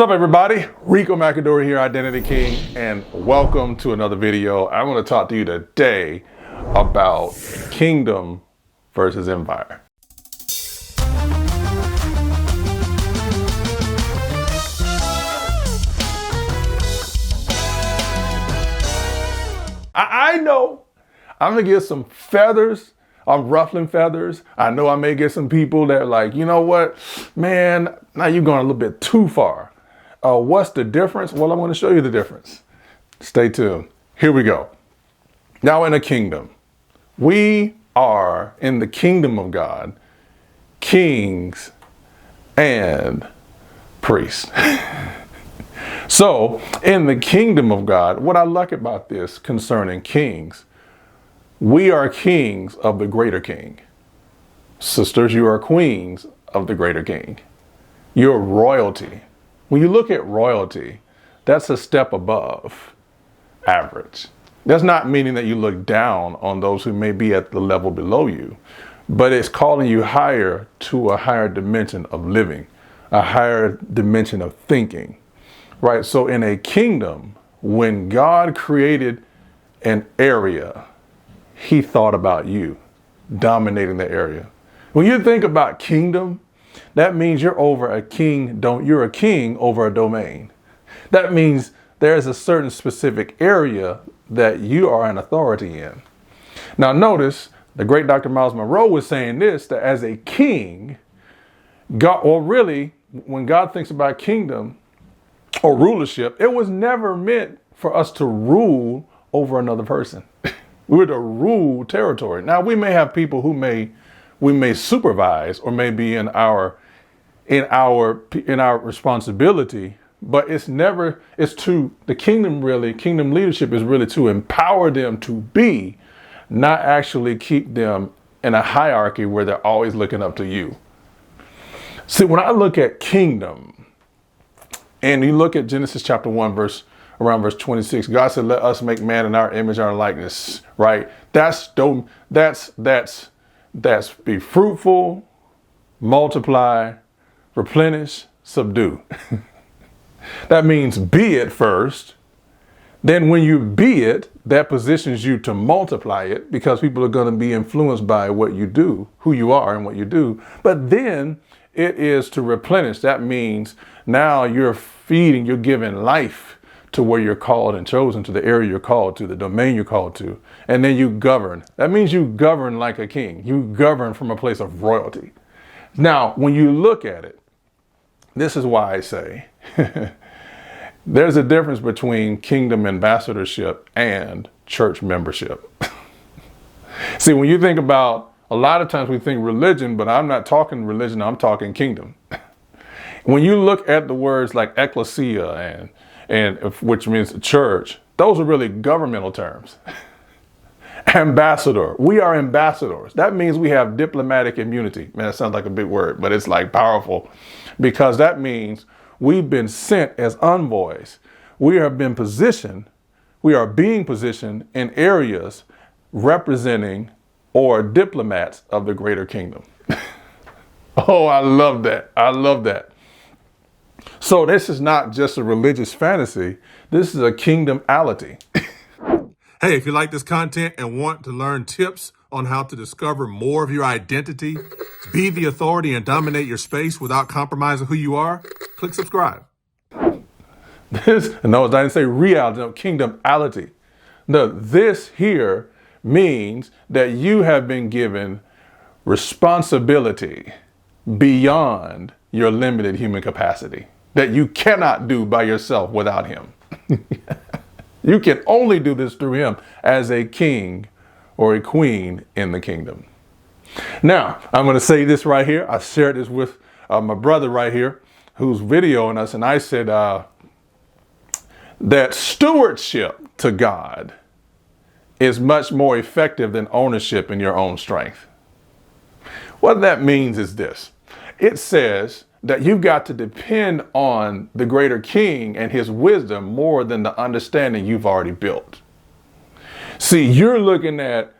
What's up, everybody? Ricco McAdory here, Identity King, and welcome to another video. I want to talk to you today about kingdom versus empire. I know I'm gonna get some feathers. I'm ruffling feathers. I know I may get some people that are like, you know what, man, now you're going a little bit too far. What's the difference? Well, I'm going to show you the difference. Stay tuned. Here we go. Now in a kingdom, we are in the kingdom of God, kings and priests. So in the kingdom of God, what I like about this concerning kings, we are kings of the greater king. Sisters, you are queens of the greater king. You're royalty. When you look at royalty, that's a step above average. That's not meaning that you look down on those who may be at the level below you, but it's calling you higher to a higher dimension of living, a higher dimension of thinking, right? So in a kingdom, when God created an area, he thought about you dominating the area. When you think about kingdom, that means you're over a king, you're a king over a domain. That means there's a certain specific area that you are an authority in. Now notice, the great Dr. Miles Monroe was saying this, that as a king, God, or really, when God thinks about kingdom or rulership, it was never meant for us to rule over another person. We're to rule territory. Now we may have people who we may supervise or may be in our responsibility, but the kingdom leadership is really to empower them to be, not actually keep them in a hierarchy where they're always looking up to you. See, when I look at kingdom, and you look at Genesis chapter 1, around verse 26, God said, let us make man in our image, our likeness, right? That's be fruitful, multiply, replenish, subdue. That means be it first. Then when you be it, that positions you to multiply it, because people are going to be influenced by what you do, who you are and what you do. But then it is to replenish. That means now you're giving life to where you're called and chosen, to the area you're called to, the domain you're called to. And then you govern. That means you govern like a king. You govern from a place of royalty. Now, when you look at it, this is why I say there's a difference between kingdom ambassadorship and church membership. See, when you think about, a lot of times we think religion, but I'm not talking religion, I'm talking kingdom. When you look at the words like ecclesia which means church, those are really governmental terms. Ambassador, we are ambassadors. That means we have diplomatic immunity. Man, that sounds like a big word, but it's like powerful, because that means we've been sent as envoys. We are being positioned in areas representing or diplomats of the greater kingdom. Oh, I love that. I love that. So this is not just a religious fantasy. This is a kingdomality. Hey, if you like this content and want to learn tips on how to discover more of your identity, be the authority and dominate your space without compromising who you are, click subscribe. No, I didn't say reality, no, kingdomality. No, this here means that you have been given responsibility beyond your limited human capacity that you cannot do by yourself without him. You can only do this through him as a king or a queen in the kingdom. Now, I'm going to say this right here. I shared this with my brother right here who's videoing us, and I said that stewardship to God is much more effective than ownership in your own strength. What that means is this. It says that you've got to depend on the greater king and his wisdom more than the understanding you've already built. See, you're looking at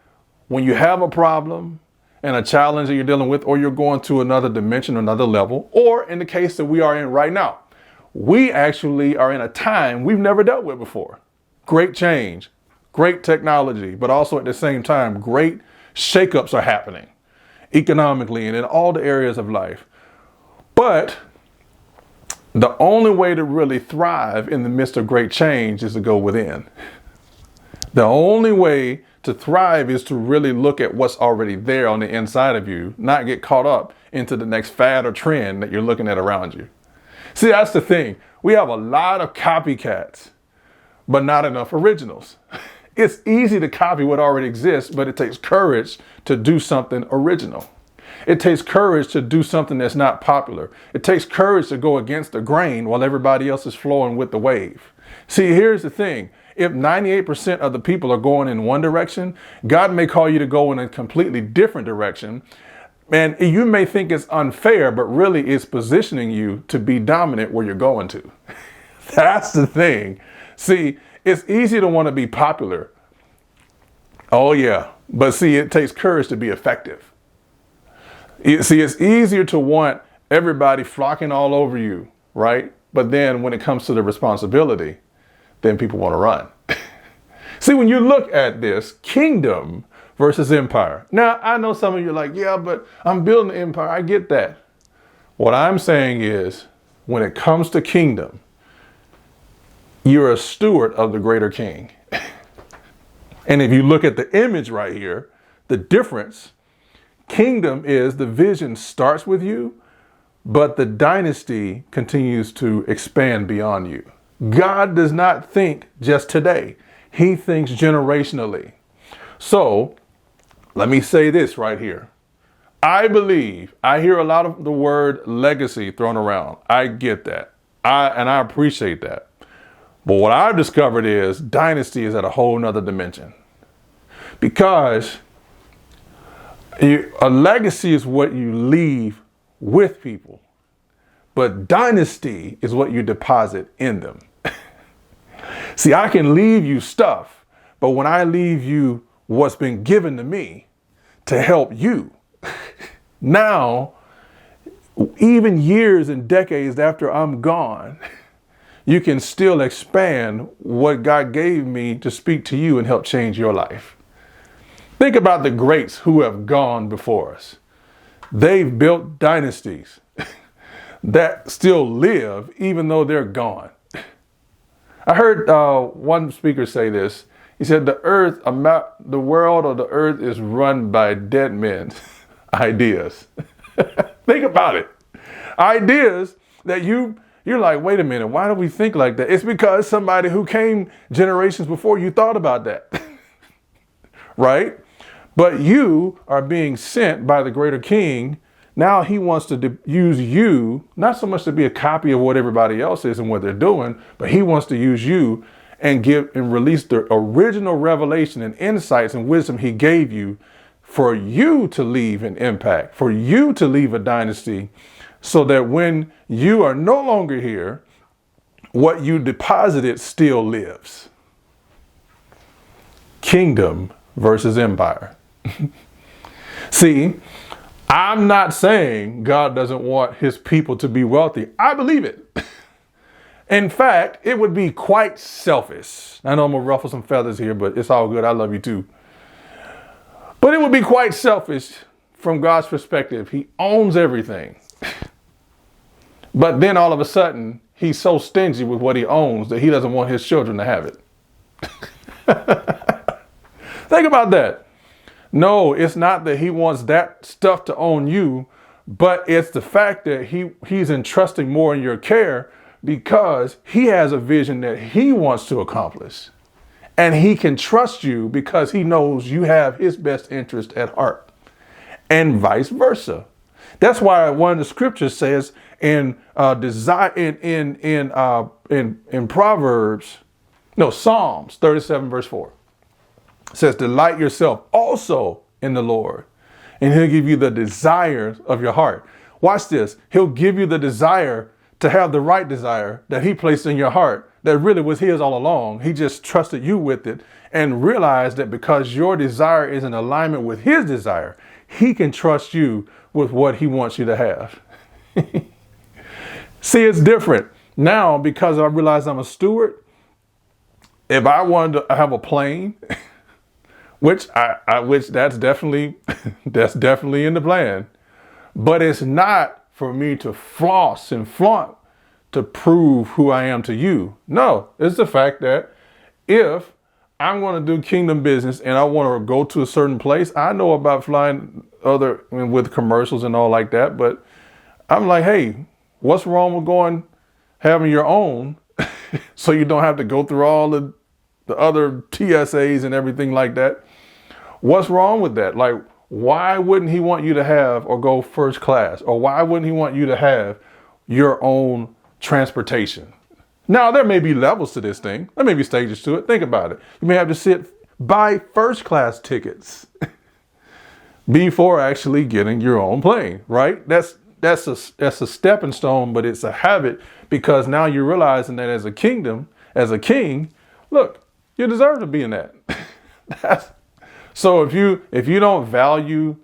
when you have a problem and a challenge that you're dealing with, or you're going to another dimension, another level, or in the case that we are in right now, we actually are in a time we've never dealt with before. Great change, great technology, but also at the same time, great shakeups are happening economically and in all the areas of life. But the only way to really thrive in the midst of great change is to go within. The only way to thrive is to really look at what's already there on the inside of you, not get caught up into the next fad or trend that you're looking at around you. See, that's the thing. We have a lot of copycats, but not enough originals. It's easy to copy what already exists, but it takes courage to do something original. It takes courage to do something that's not popular. It takes courage to go against the grain while everybody else is flowing with the wave. See, here's the thing. If 98% of the people are going in one direction, God may call you to go in a completely different direction. And you may think it's unfair, but really it's positioning you to be dominant where you're going to. That's the thing. See, it's easy to want to be popular. Oh yeah. But see, it takes courage to be effective. See, it's easier to want everybody flocking all over you, right? But then when it comes to the responsibility, then people want to run. See, when you look at this, kingdom versus empire. Now, I know some of you are like, yeah, but I'm building an empire. I get that. What I'm saying is, when it comes to kingdom, you're a steward of the greater king. And if you look at the image right here, the difference, kingdom is the vision starts with you, but the dynasty continues to expand beyond you. God does not think just today. He thinks generationally. So let me say this right here. I hear a lot of the word legacy thrown around. I get that. I appreciate that. But what I've discovered is dynasty is at a whole nother dimension. Because a legacy is what you leave with people. But dynasty is what you deposit in them. See, I can leave you stuff, but when I leave you what's been given to me to help you, now, even years and decades after I'm gone, you can still expand what God gave me to speak to you and help change your life. Think about the greats who have gone before us. They've built dynasties that still live even though they're gone. I heard one speaker say this. He said, the world or the earth is run by dead men's ideas. Think about it. Ideas that you're like, wait a minute, why do we think like that? It's because somebody who came generations before you thought about that. Right? But you are being sent by the greater king. Now he wants to use you, not so much to be a copy of what everybody else is and what they're doing, but he wants to use you and give and release the original revelation and insights and wisdom he gave you for you to leave an impact, for you to leave a dynasty, so that when you are no longer here, what you deposited still lives. Kingdom versus empire. See, I'm not saying God doesn't want his people to be wealthy. I believe it. In fact, it would be quite selfish. I know I'm going to ruffle some feathers here, but it's all good. I love you too. But it would be quite selfish from God's perspective. He owns everything. But then all of a sudden, he's so stingy with what he owns that he doesn't want his children to have it. Think about that. No, it's not that he wants that stuff to own you, but it's the fact that he's entrusting more in your care because he has a vision that he wants to accomplish. And he can trust you because he knows you have his best interest at heart, and vice versa. That's why one of the scriptures says in Psalms 37 verse 4. It says, delight yourself also in the Lord, and he'll give you the desires of your heart. Watch this. He'll give you the desire to have the right desire that he placed in your heart that really was his all along. He just trusted you with it and realized that because your desire is in alignment with his desire, he can trust you with what he wants you to have. See, it's different. Now, because I realize I'm a steward, if I wanted to have a plane, which which that's definitely that's definitely in the plan, but it's not for me to floss and flaunt to prove who I am to you. No, it's the fact that if I'm going to do kingdom business and I want to go to a certain place, I know about flying with commercials and all like that, but I'm like, hey, what's wrong with having your own so you don't have to go through all the other TSAs and everything like that? What's wrong with that? Like, why wouldn't he want you to have or go first class? Or why wouldn't he want you to have your own transportation? Now, there may be levels to this thing. There may be stages to it. Think about it. You may have to buy first class tickets before actually getting your own plane, right? That's a stepping stone, but it's a habit, because now you're realizing that as a king, look, you deserve to be in that. So if you don't value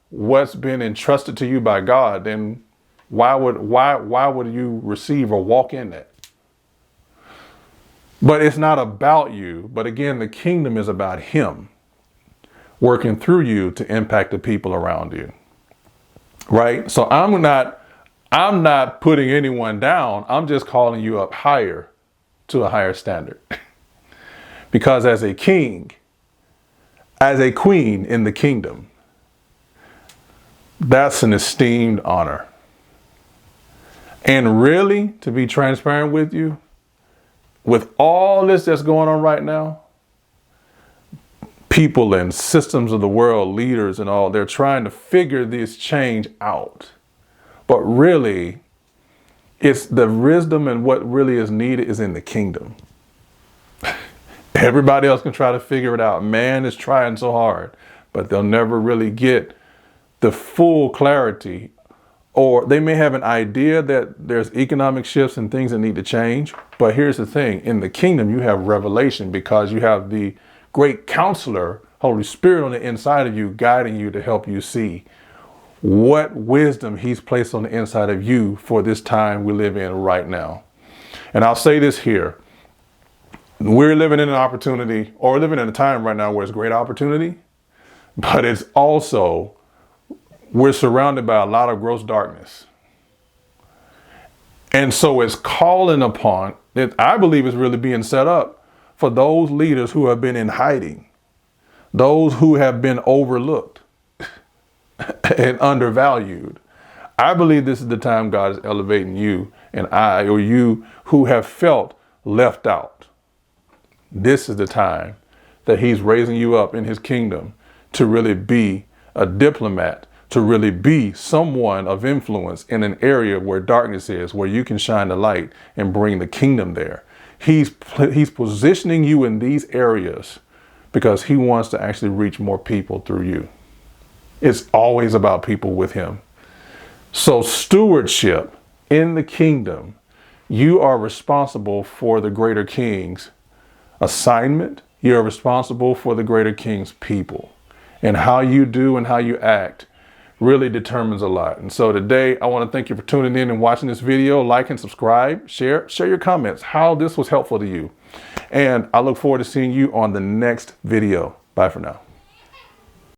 what's been entrusted to you by God, then why would you receive or walk in that? But it's not about you. But again, the kingdom is about him working through you to impact the people around you. Right? So I'm not putting anyone down. I'm just calling you up higher to a higher standard. Because as a king, as a queen in the kingdom, that's an esteemed honor. And really, to be transparent with you, with all this that's going on right now, people and systems of the world, leaders and all, they're trying to figure this change out. But really, it's the wisdom, and what really is needed is in the kingdom. Everybody else can try to figure it out. Man is trying so hard, but they'll never really get the full clarity. Or they may have an idea that there's economic shifts and things that need to change. But here's the thing. In the kingdom, you have revelation, because you have the great counselor, Holy Spirit, on the inside of you, guiding you to help you see what wisdom he's placed on the inside of you for this time we live in right now. And I'll say this here. We're living in an opportunity, or living in a time right now where it's great opportunity, but it's also, we're surrounded by a lot of gross darkness. And so it's calling upon, I believe it's really being set up for those leaders who have been in hiding, those who have been overlooked and undervalued. I believe this is the time God is elevating you and I, or you who have felt left out. This is the time that he's raising you up in his kingdom to really be a diplomat, to really be someone of influence in an area where darkness is, where you can shine the light and bring the kingdom there. He's positioning you in these areas because he wants to actually reach more people through you. It's always about people with him. So stewardship in the kingdom, you are responsible for the greater king's assignment. You're responsible for the greater king's people, and how you do and how you act really determines a lot. And so today I want to thank you for tuning in and watching this video. Like and subscribe, share your comments, how this was helpful to you. And I look forward to seeing you on the next video. Bye for now.